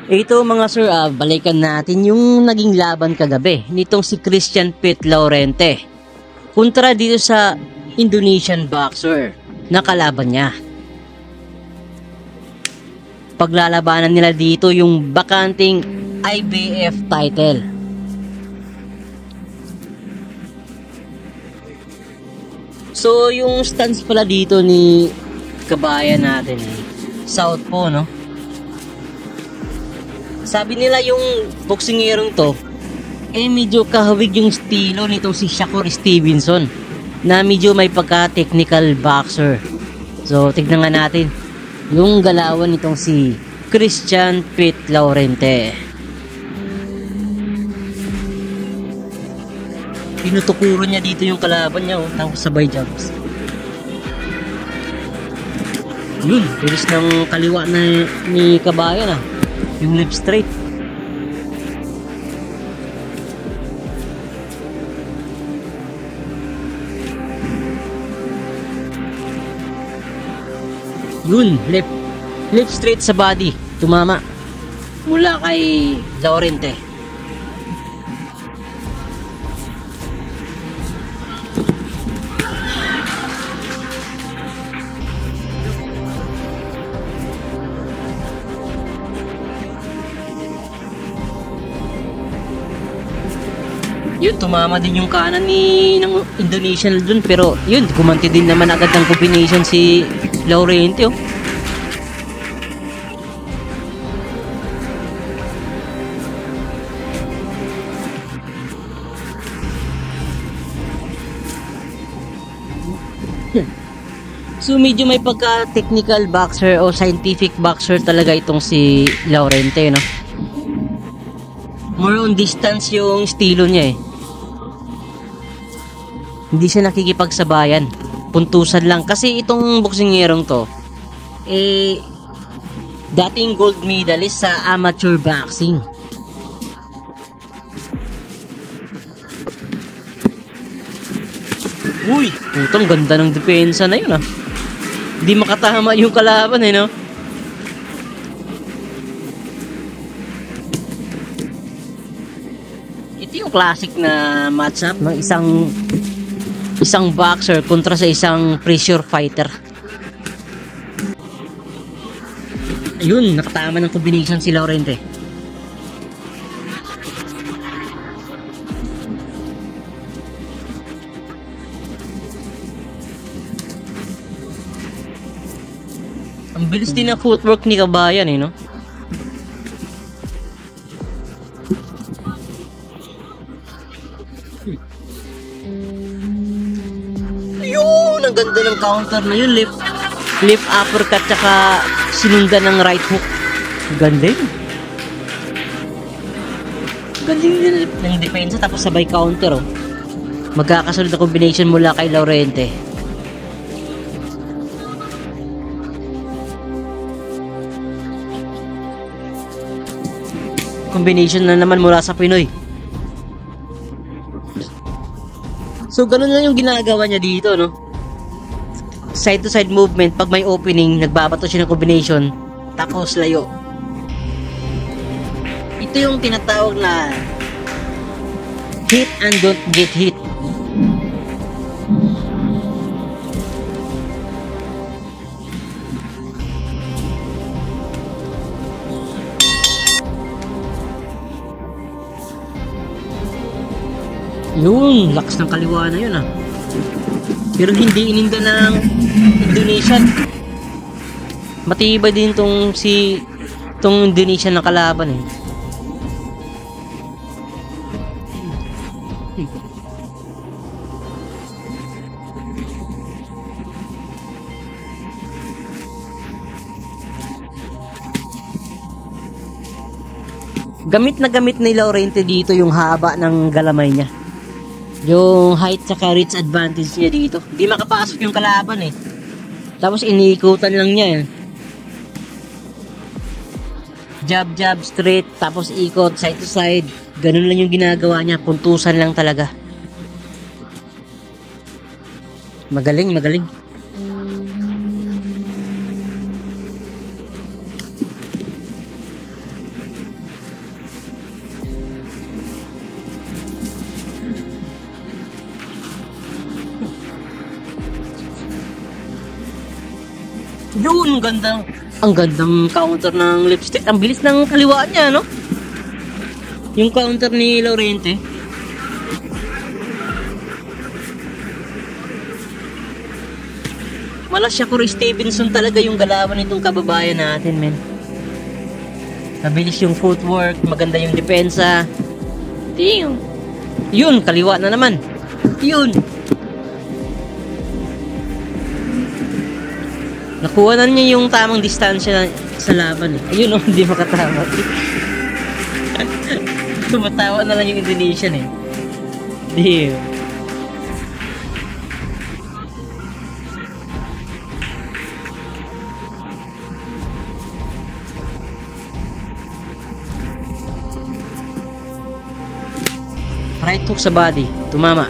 Ito mga sir, balikan natin yung naging laban kagabi nitong si Christian Pete Laurente kontra dito sa Indonesian boxer na kalaban niya. Paglalabanan nila dito yung bakanting IBF title. So yung stance pala dito ni kabayan natin southpaw, no? Sabi nila yung boksingerong to medyo kahawig yung estilo nitong si Shakur Stevenson na medyo may pagka-technical boxer. So tignan nga natin yung galawan nitong si Christian Pete Laurente. Tinutukuro niya dito yung kalaban niya, tapos sabay jumps. Yun, tiris ng kaliwa na ni kabayan yung left straight. Yun, left straight sa body, tumama mula kay Laurente. Yun, tumama din yung kanan ng Indonesian dun, pero yun, gumanti din naman agad ng combination si Laurente. So medyo may pagka-technical boxer o scientific boxer talaga itong si Laurente, no? More on distance yung estilo niya Hindi siya nakikipagsabayan. Puntusan lang. Kasi itong boksingerong to, dating gold medalist sa amateur boxing. Uy, putang ganda ng depensa na yun Hindi makatama yung kalaban no? Ito yung classic na matchup ng isang boxer kontra sa isang pressure fighter. Ayun, nakatama ng combination si Laurente. Ang bilis din ng footwork ni kabayan no? Ayun, ang ganda ng counter na yun. Left uppercut tsaka sinundan ng right hook. Galing. Galing din ng depensa tapos sabay counter Magkakasunod na combination mula kay Laurente. Combination na naman mula sa Pinoy. So ganun lang yung ginagawa niya dito, no? Side to side movement, pag may opening, nagbabato siya ng combination, tapos layo. Ito yung tinatawag na hit and don't get hit. Yun, lakas ng kaliwa na yun Pero hindi ininda ng Indonesian. Matibay din tong Indonesian na kalaban Gamit na ni Laurente dito yung haba ng galamay niya. Yung height saka reach advantage niya dito. Hindi makapasok yung kalaban Tapos iniikutan lang niya Jab straight, tapos ikot side to side. Ganun lang yung ginagawa niya. Puntusan lang talaga. Magaling. Yun, ganda. Ang gandang counter ng lipstick. Ang bilis ng kaliwa niya, no? Yung counter ni Laurente. Mala Shakur Stevenson talaga yung galawan nitong kababayan natin, men. Mabilis yung footwork, maganda yung depensa. Damn. Yun, kaliwa na naman. Yun. Nakuha na niya yung tamang distansya sa laban eh. Ayun oh, hindi makatama. Tumatawa na lang yung Indonesian eh. Damn. Right hook sa body. Tumama.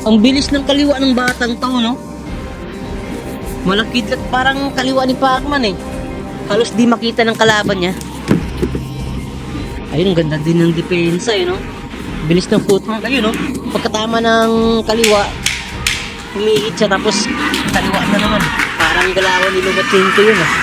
Ang bilis ng kaliwa ng batang to, no? Malakit at parang kaliwa ni Pacman eh. Halos di makita ng kalaban niya. Ayun, ganda din ng depensa eh, no? Bilis ng footwork. Ayun, no? Pagkatama ng kaliwa, humihit siya tapos kaliwa na naman. Parang galawan ni Lomachenko yun, ah.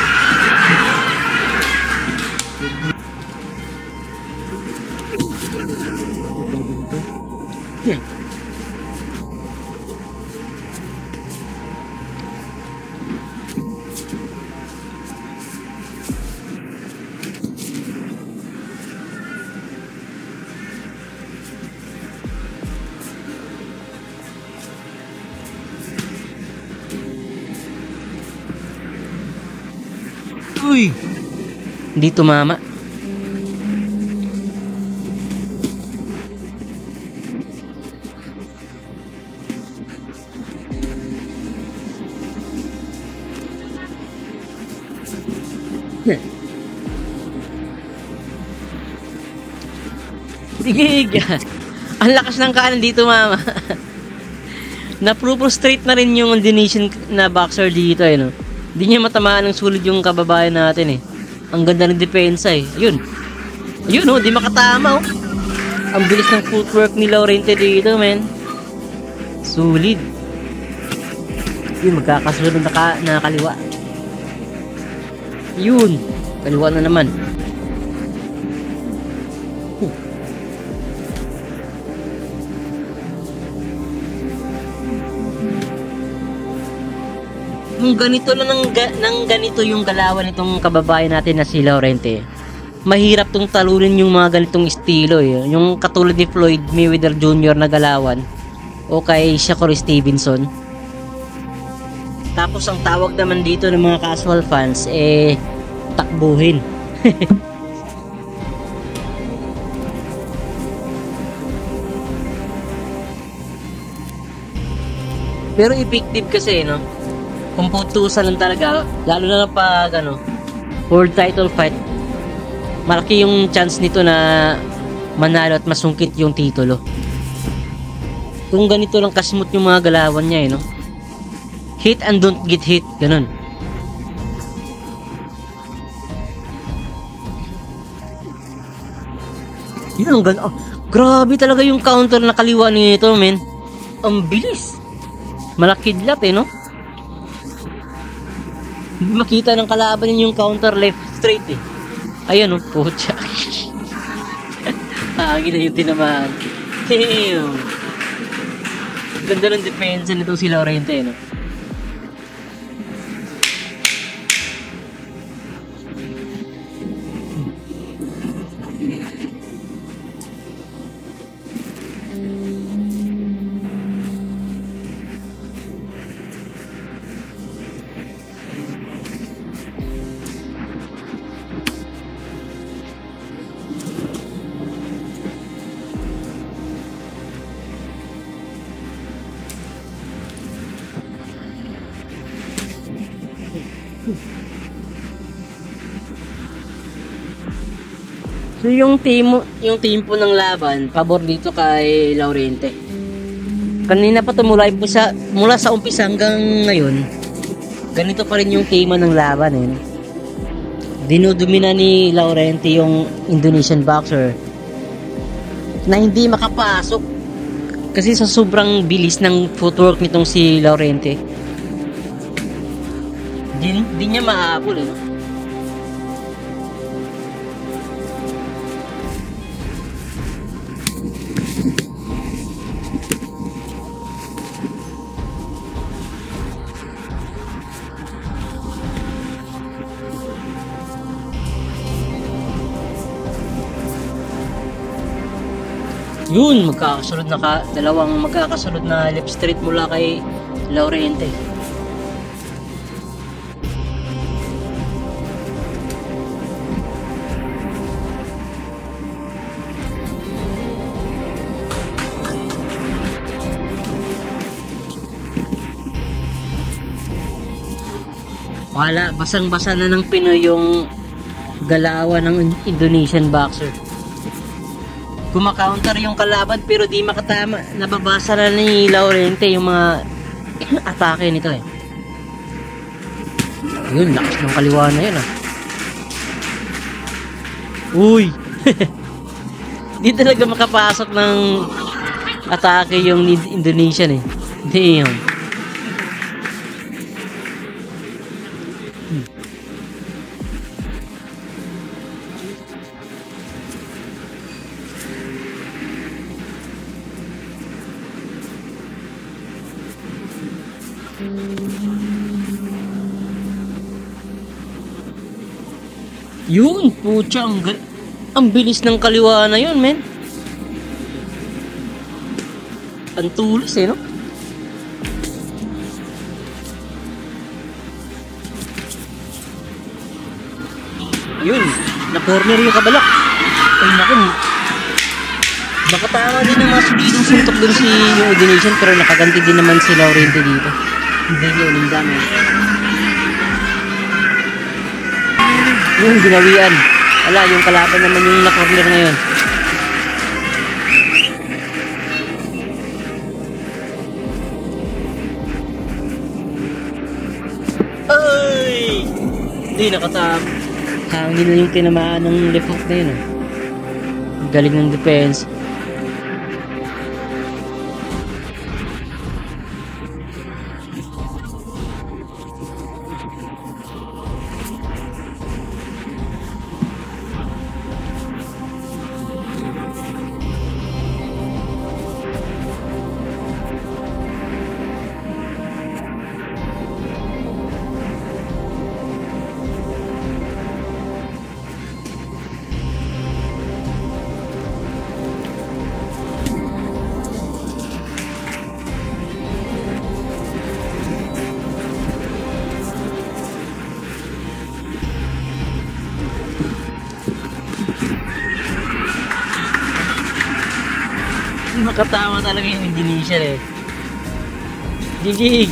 Uy! Hindi tumama. Sige, ang lakas ng kanan dito, mama. Na-frustrate na rin yung Indonesian na boxer dito, eh, no? Hindi niya matamaan ng sulod yung kababayan natin, eh. Ang ganda ng depensa, eh. Ayun. Ayun, oh, di makatama, oh. Ang bilis ng footwork ni Laurente dito, men. Sulit. Yun, magkakasunod na kaliwa. Yun. Kaliwa na naman. Kung ganito na ng ganito yung galawan nitong kababayan natin na si Laurente, mahirap tong talunin yung mga ganitong estilo eh. Yung katulad ni Floyd Mayweather Jr. na galawan o kay Shakur Stevenson. Tapos ang tawag naman dito ng mga casual fans eh takbuhin. Pero effective kasi, no? Kung putusan lang talaga, lalo na pag world title fight, malaki yung chance nito na manalo at masungkit yung titulo. Kung ganito lang kasmooth yung mga galawan niya, no? Hit and don't get hit, ganun. Yun ang ganda. Oh, grabe talaga yung counter na kaliwa nito, men. Ang bilis. Malakidlat eh, no? Hindi makita ng kalaban yung counter left straight eh. Ayan oh, pucha. Gina yung tinamaan. Damn. Ganda ng depensa nito si Laurente, no? So yung team po ng laban, pabor dito kay Laurente. Kanina pa to mula sa umpisa hanggang ngayon, ganito pa rin yung tema ng laban eh. dinudumina ni Laurente yung Indonesian boxer na hindi makapasok kasi sa sobrang bilis ng footwork nitong si Laurente. Di niya mahabol eh. Yun, dalawang magkakasunod na left straight mula kay Laurente. Wala, basang-basa na ng Pinoy yung galawan ng Indonesian boxer. Kumakaunter yung kalaban pero di makatama. Nababasa na ni Laurente yung mga atake nito eh. Yun, lakas ng kaliwa na yun ah. Uy! Di talaga makapasok ng atake yung Indonesian eh. Damn. Yun, putya, ang bilis ng kaliwa na yun, men. Ang tulis eh, no? Yun, na-corner yung kabalak. Ay, naku. Baka tama din ng mga solidong suntok dun si yung Indonesian, pero nakaganti din naman si Laurente dito. Hindi niya unindami. Yung ginawian. Wala, yung kalaban naman yung na-corner ngayon. Ay! Hindi, nakatap. Hangin na yung tinamaan ng left hook na yun. Galing ng defense. Makatawa talaga yung Indonesian eh. Gigig!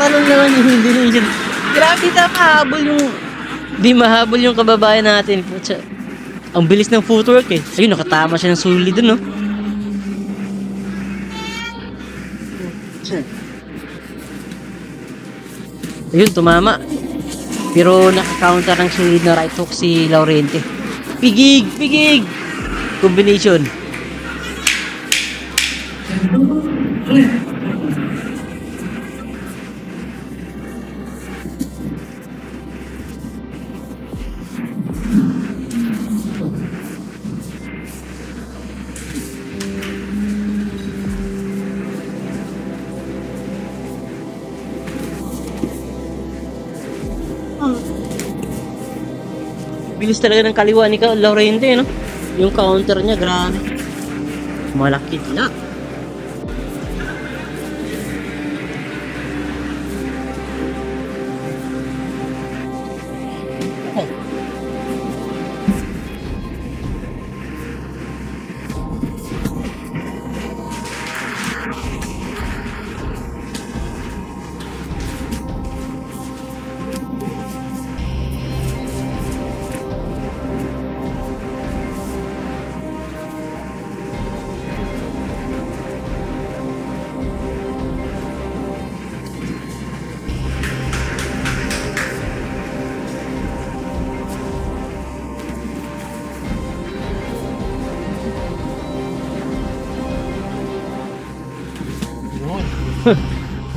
Tumatalon naman yung Indonesian. Grabe, di mahabol yung kababayan natin. Putsa. Ang bilis ng footwork eh. Ayun, nakatama siya ng solid dun, no? Ayun, tumama. Pero naka-counter ng solid na right hook si Laurente. Pigig! Pigig! Combination. Bilis talaga ng kaliwa ni Laurente, no? Yung counter niya, grabe. Malaki na.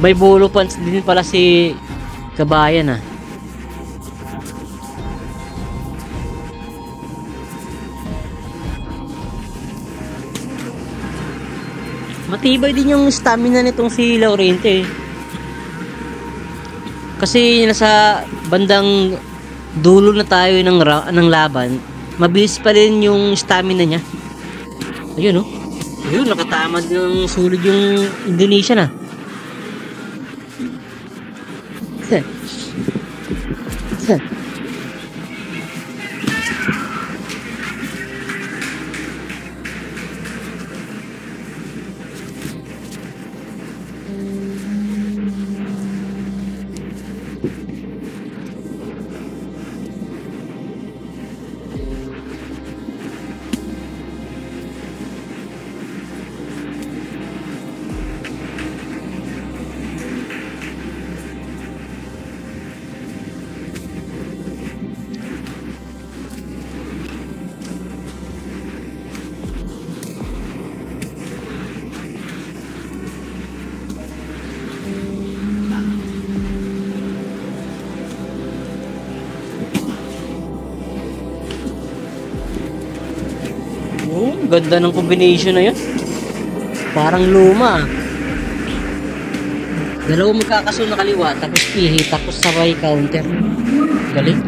May bolo pants din pala si kabayan ah. Matibay din yung stamina nitong si Laurente eh. Kasi nasa bandang dulo na tayo ng laban, mabilis pa rin yung stamina niya. Ayun oh. Ayun, nakatamad ng sulod yung Indonesia na. Oh, ganda ng combination na yun. Parang luma. Dalawang magkakasunod na kaliwa, tapos pihi, tapos sabay counter. Galing.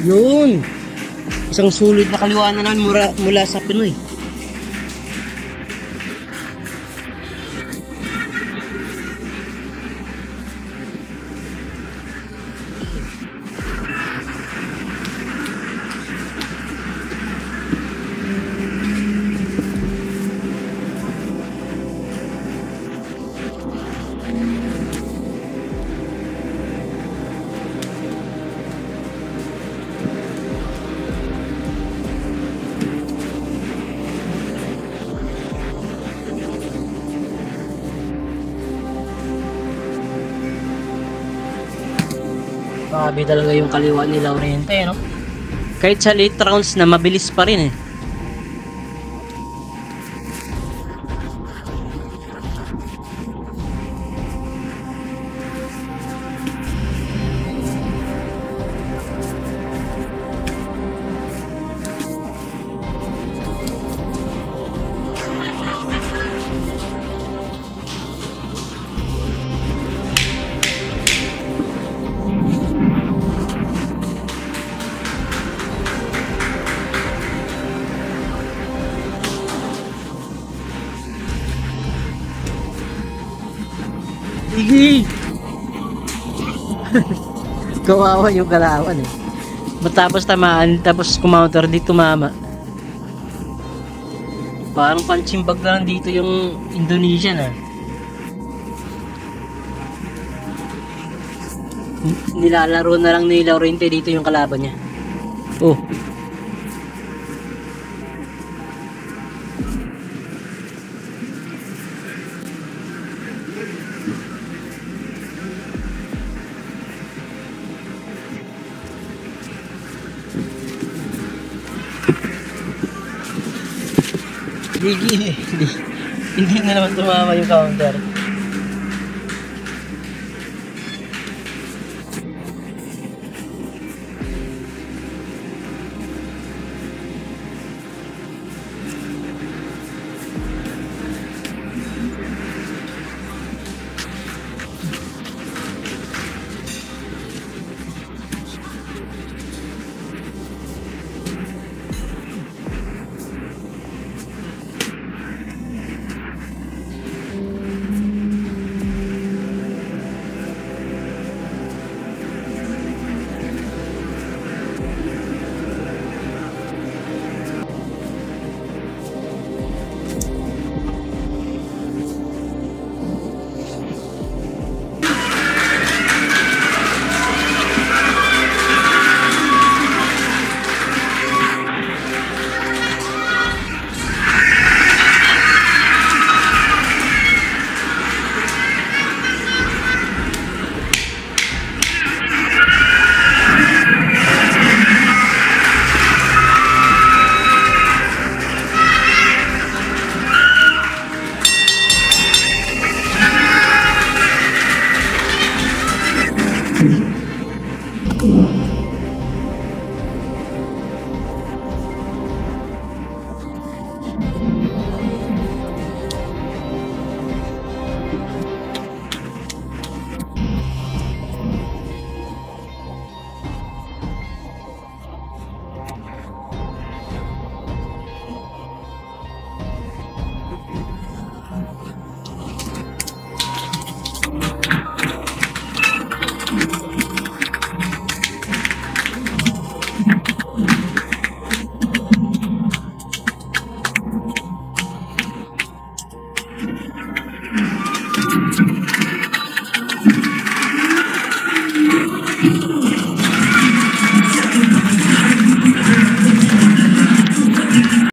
Yun. Isang sulit na kaliwa na naman mula sa Pinoy. Grabe talaga yung kaliwa ni Laurente, no? Kahit sa late rounds na mabilis pa rin eh. Sige! Kawawa yung kalawan eh. Matapos tamaan, tapos kumounter di tumama. Parang punching bag na lang dito yung Indonesian ah. Nilalaro na lang ni Laurente dito yung kalaban niya. Oh. Hindi na naman tumama yung counter.